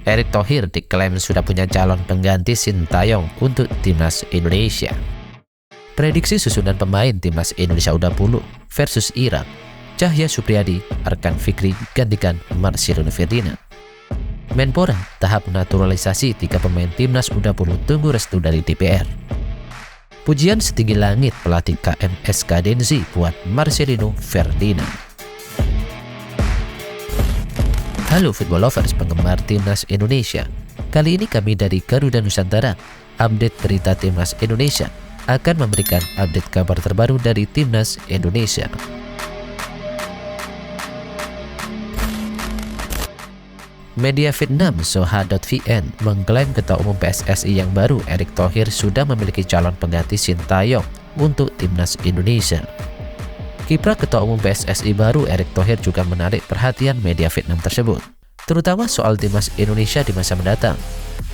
Erick Thohir diklaim sudah punya calon pengganti Sintayong untuk timnas Indonesia. Prediksi susunan pemain timnas Indonesia U20 versus Irak. Cahya Supriyadi, Arkan Fikri gantikan Marcelino Ferdinand. Menpora tahap naturalisasi 3 pemain timnas U20 tunggu restu dari DPR. Pujian setinggi langit pelatih KMS Kadensi buat Marcelino Ferdinand. Halo football lovers penggemar timnas Indonesia. Kali ini kami dari Garuda Nusantara, update berita timnas Indonesia, akan memberikan update kabar terbaru dari timnas Indonesia. Media Vietnam Soha.vn mengklaim Ketua Umum PSSI yang baru Erick Thohir sudah memiliki calon pengganti Sintayong untuk timnas Indonesia. Kiprah Ketua Umum PSSI baru Erick Thohir juga menarik perhatian media Vietnam tersebut, terutama soal timnas Indonesia di masa mendatang,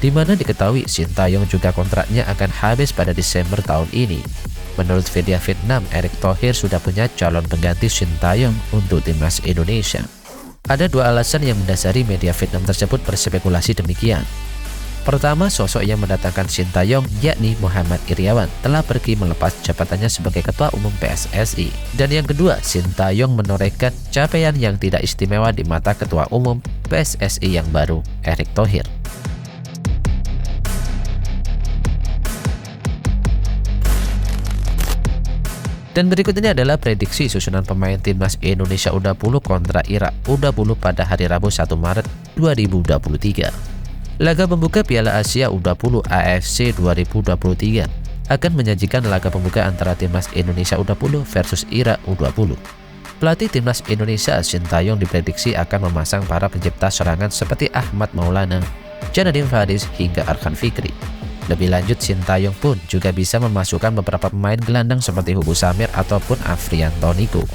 di mana diketahui Sintayong juga kontraknya akan habis pada Desember tahun ini. Menurut media Vietnam, Erick Thohir sudah punya calon pengganti Sintayong untuk timnas Indonesia. Ada 2 alasan yang mendasari media Vietnam tersebut berspekulasi demikian. Pertama, sosok yang mendatangkan Sintayong yakni Muhammad Iryawan telah pergi melepas jabatannya sebagai Ketua Umum PSSI. Dan yang kedua, Sintayong menorehkan capaian yang tidak istimewa di mata Ketua Umum PSSI yang baru, Erick Thohir. Dan berikut ini adalah prediksi susunan pemain timnas Indonesia U20 kontra Irak U20 pada hari Rabu 1 Maret 2023. Laga pembuka Piala Asia U20 AFC 2023 akan menyajikan laga pembuka antara timnas Indonesia U20 versus Irak U20. Pelatih timnas Indonesia Sintayong diprediksi akan memasang para pencipta serangan seperti Ahmad Maulana, Janadin Faris hingga Arkan Fikri. Lebih lanjut, Sintayong pun juga bisa memasukkan beberapa pemain gelandang seperti Hugo Samir ataupun Afrianto Nico.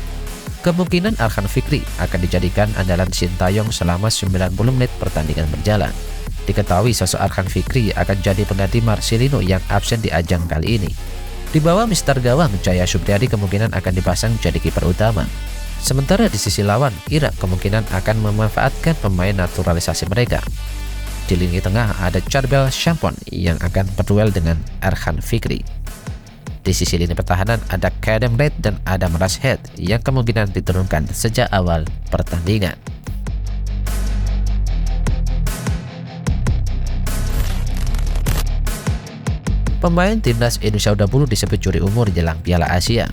Kemungkinan Arkan Fikri akan dijadikan andalan Sintayong selama 90 menit pertandingan berjalan. Diketahui sosok Arkan Fikri akan jadi pengganti Marcelino yang absen di ajang kali ini. Di bawah Mister Gawang, Cahya Supriyadi kemungkinan akan dipasang jadi kiper utama. Sementara di sisi lawan, Irak kemungkinan akan memanfaatkan pemain naturalisasi mereka. Di lini tengah ada Charbel Champon yang akan berduel dengan Arkan Fikri. Di sisi lini pertahanan ada Kadem Red dan Adam Rashid yang kemungkinan diturunkan sejak awal pertandingan. Pemain timnas Indonesia U20 disebut curi umur jelang Piala Asia.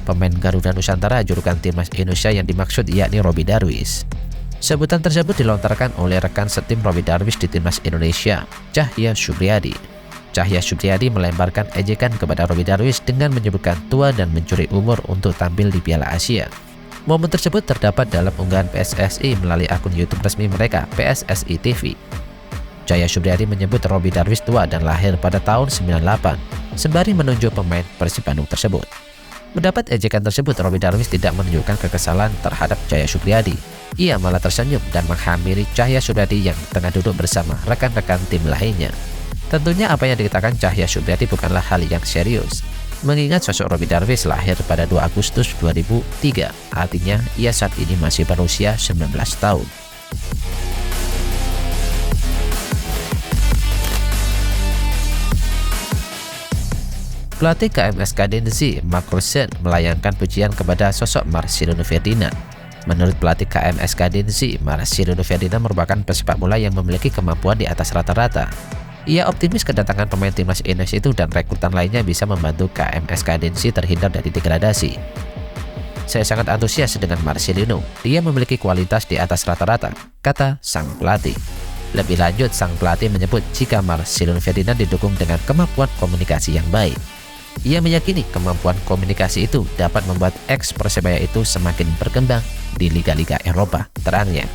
Pemain Garuda Nusantara julukan timnas Indonesia yang dimaksud yakni Robby Darwish. Sebutan tersebut dilontarkan oleh rekan setim Robby Darwish di timnas Indonesia, Cahya Supriyadi. Cahya Supriyadi melemparkan ejekan kepada Robby Darwish dengan menyebutkan tua dan mencuri umur untuk tampil di Piala Asia. Momen tersebut terdapat dalam unggahan PSSI melalui akun YouTube resmi mereka, PSSI TV. Cahya Supriyadi menyebut Robby Darwish tua dan lahir pada tahun 98, sembari menunjuk pemain Persib Bandung tersebut. Mendapat ejekan tersebut, Robby Darwish tidak menunjukkan kekesalan terhadap Cahya Supriyadi. Ia malah tersenyum dan menghampiri Cahya Supriyadi yang tengah duduk bersama rekan-rekan tim lainnya. Tentunya apa yang dikatakan Cahya Supriyadi bukanlah hal yang serius, mengingat sosok Robby Darwish lahir pada 2 Agustus 2003, artinya ia saat ini masih berusia 19 tahun. Pelatih KMS Kadensi, Mark Rosen, melayangkan pujian kepada sosok Marcelino Ferdinand. Menurut pelatih KMS Kadensi, Marcelino Ferdinand merupakan pesepak bola yang memiliki kemampuan di atas rata-rata. Ia optimis kedatangan pemain timnas Indonesia itu dan rekrutan lainnya bisa membantu KMS Kadensi terhindar dari degradasi. Saya sangat antusias dengan Marcelino, dia memiliki kualitas di atas rata-rata, kata sang pelatih. Lebih lanjut, sang pelatih menyebut jika Marcelino Ferdinand didukung dengan kemampuan komunikasi yang baik. Ia meyakini kemampuan komunikasi itu dapat membuat ex Persebaya itu semakin berkembang di liga-liga Eropa, terangnya.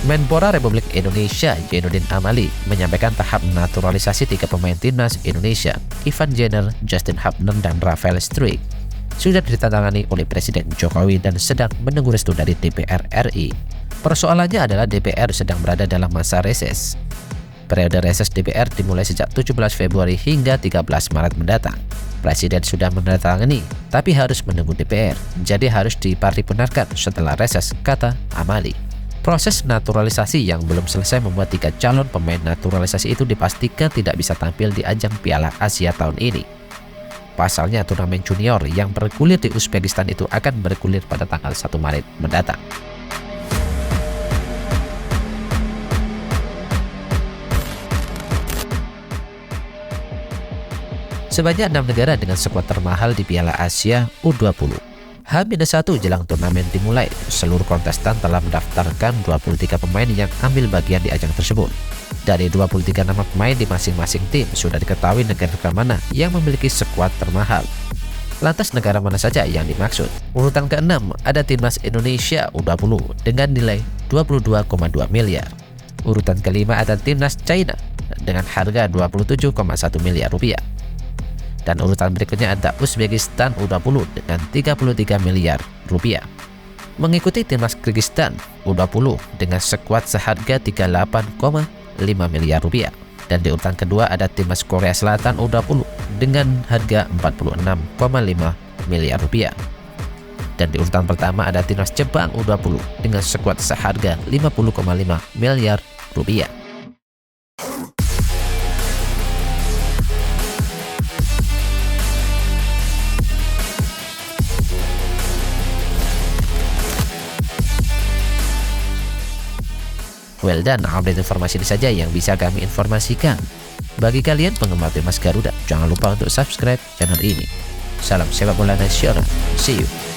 Menpora Republik Indonesia Zainuddin Amali menyampaikan tahap naturalisasi 3 pemain timnas Indonesia, Ivan Jenner, Justin Hubner, dan Rafael Struijk, sudah ditandatangani oleh Presiden Jokowi dan sedang menunggu restu dari DPR RI. Persoalannya adalah DPR sedang berada dalam masa reses. Periode reses DPR dimulai sejak 17 Februari hingga 13 Maret mendatang. Presiden sudah menandatangani, tapi harus menunggu DPR, jadi harus diparipurnakan setelah reses, kata Amali. Proses naturalisasi yang belum selesai membuat 3 calon pemain naturalisasi itu dipastikan tidak bisa tampil di ajang Piala Asia tahun ini. Pasalnya, turnamen junior yang bergulir di Uzbekistan itu akan bergulir pada tanggal 1 Maret mendatang. Sebanyak 6 negara dengan skuad termahal di Piala Asia U20. H-1 jelang turnamen dimulai, seluruh kontestan telah mendaftarkan 23 pemain yang ambil bagian di ajang tersebut. Dari 23 nama pemain di masing-masing tim, sudah diketahui negara mana yang memiliki skuad termahal. Lantas negara mana saja yang dimaksud? Urutan ke-6 ada Timnas Indonesia U20 dengan nilai 22,2 miliar. Urutan ke-5 ada Timnas China dengan harga 27,1 miliar rupiah. Dan urutan berikutnya ada Uzbekistan U20 dengan 33 miliar rupiah. Mengikuti Timnas Kyrgyzstan U20 dengan skuad seharga 38,5 miliar rupiah. Dan di urutan kedua ada Timnas Korea Selatan U20 dengan harga 46,5 miliar rupiah. Dan di urutan pertama ada Timnas Jepang U20 dengan skuad seharga 50,5 miliar rupiah. Well done, update informasi ini saja yang bisa kami informasikan. Bagi kalian penggemar Timnas Garuda, jangan lupa untuk subscribe channel ini. Salam sepak bola nasional. See you.